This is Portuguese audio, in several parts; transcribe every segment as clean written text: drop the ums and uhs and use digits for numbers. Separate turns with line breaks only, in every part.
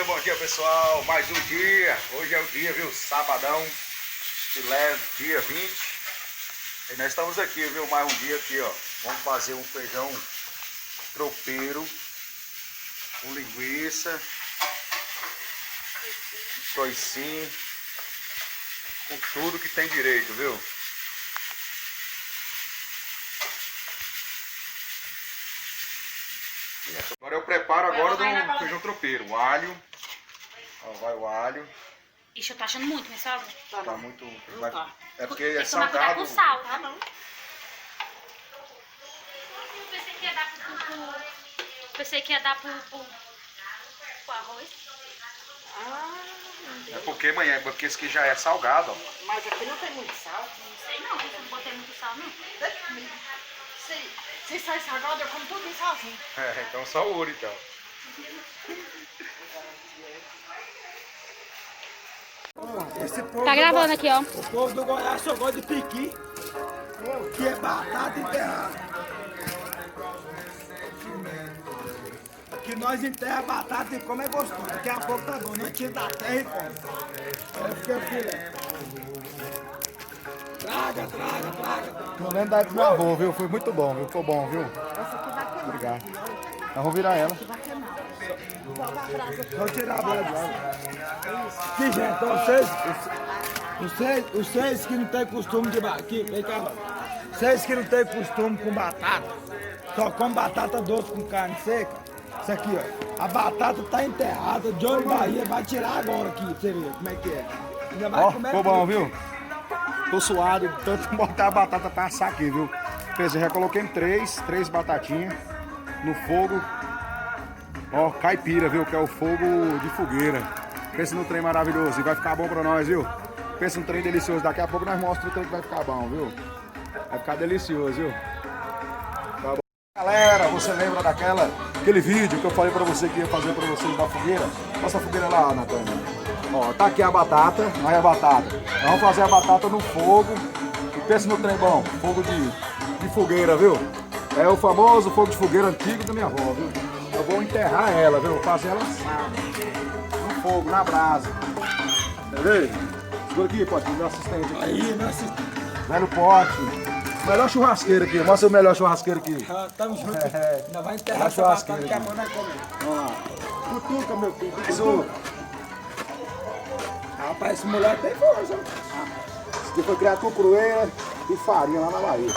bom dia pessoal, mais um dia, hoje é o dia, viu, sabadão, filé, dia 20, e nós estamos aqui, viu, mais um dia aqui, ó, vamos fazer um feijão tropeiro, com linguiça, toicinho, com tudo que tem direito, viu. Agora eu preparo agora do feijão tropeiro, o alho, ó, vai o alho.
Ixi, eu tô achando muito, minha sogra.
Tá muito, vai, é porque
Tem
é
que tomar cuidado
salgado.
com sal, tá bom? Pensei que ia dar pro arroz.
É porque, mãe, é porque esse aqui já é salgado, ó.
Mas aqui não tem muito sal.
Não sei não, eu não botei muito sal, não.
Se sai salgado, eu como tudo sozinho.
É, então só o ouro, então.
Tá gravando aqui, ó.
O povo do Goiás só gosta de piqui, que é batata enterrada. Aqui nós enterra batata e come é gostoso. Daqui a pouco tá bom, nós tira da terra e come. É porque filé. Traga.
Não lembro da época do meu avô, viu? Foi muito bom, viu? Ficou bom, viu? Obrigado. Nós vamos virar ela.
Vou tirar a bola de lá. Que gente, então vocês que não tem costume de batata, vocês que não tem costume com batata, só come batata doce com carne seca. Isso aqui, ó, a batata tá enterrada, Johnny Bahia vai tirar agora aqui, você vê como é que é. Ainda vai
Ó,
comer
ficou bom, viu? Tô suado, tanto botar a batata pra assar aqui, viu? Pensei, já coloquei em três batatinhas no fogo. Ó, caipira, viu? Que é o fogo de fogueira. Pensa no trem maravilhoso e vai ficar bom pra nós, viu? Pensa no trem delicioso. Daqui a pouco nós mostramos o trem que vai ficar bom, viu? Vai ficar delicioso, viu? Tá bom. Galera, você lembra aquele vídeo que eu falei pra você que ia fazer pra vocês da fogueira? Passa a fogueira lá, Natânia. Ó, tá aqui a batata, olha a batata. Nós vamos fazer a batata no fogo. E pensa no trem bom, fogo de fogueira, viu? É o famoso fogo de fogueira antigo da minha avó, viu? Eu vou enterrar ela, viu? Vou fazer ela assada. No fogo, na brasa. Entendeu? Segura aqui, Pote, meu assistente aqui.
aí, meu assistente.
Velho Pote. Melhor churrasqueiro aqui. Mostra o melhor churrasqueiro aqui.
Tamo junto.
É.
Ainda vai enterrar essa batata que a mãe vai comer.
Vamos lá.
Cutuca, meu filho.
Isso.
Rapaz, esse moleque tem força.
Isso aqui foi criado com crueira e farinha lá na Bahia.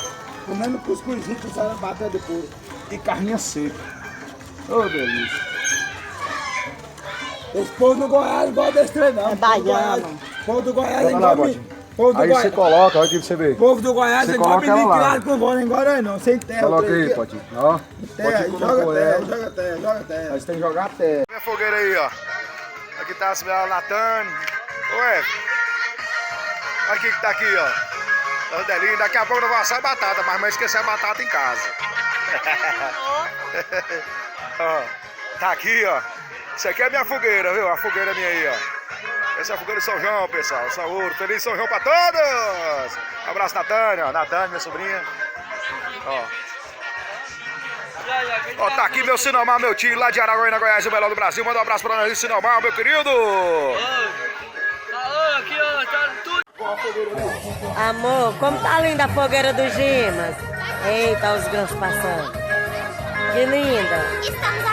Comendo cuscuzinho que sai bater depois.
E carninha seca. Ô, delícia.
Esse povo do Goiás não gosta desse trem, não.
É baiano.
O povo do Goiás
Olha lá,
engole.
Botinho.
Povo do
Aí você
Goiás.
coloca, olha aqui pra você ver.
O povo do Goiás
Você
engole
coloca ela
menino
lá.
criado com vó, não engole aí não. Sem terra.
Coloca aí, Potinho. Ó.
Terra,
Potinho
joga
colocou
terra,
ela.
joga terra, joga terra.
Nós tem que jogar até.
Minha fogueira aí, ó. Aqui tá a minha Natânia. Ué. Aqui que tá aqui, ó. Ordelinho. Daqui a pouco eu vou assar batata, mas não esqueci a batata em casa. Ó, tá aqui, ó. Isso aqui é minha fogueira, viu? A fogueira minha aí, ó. Essa é a fogueira de São João, pessoal. Saúde, feliz São João pra todos! Um abraço, Natânia, ó. Natânia, minha sobrinha. Ó. Ó, tá aqui meu Sinomar, meu tio lá de Araguaína, Goiás, o melhor do Brasil. Manda um abraço pra nós, Sinomar, meu querido!
Aqui, ó, tá tudo.
Amor, como tá linda a fogueira dos Gimas. Eita, os grãos passando. Que linda.
Estamos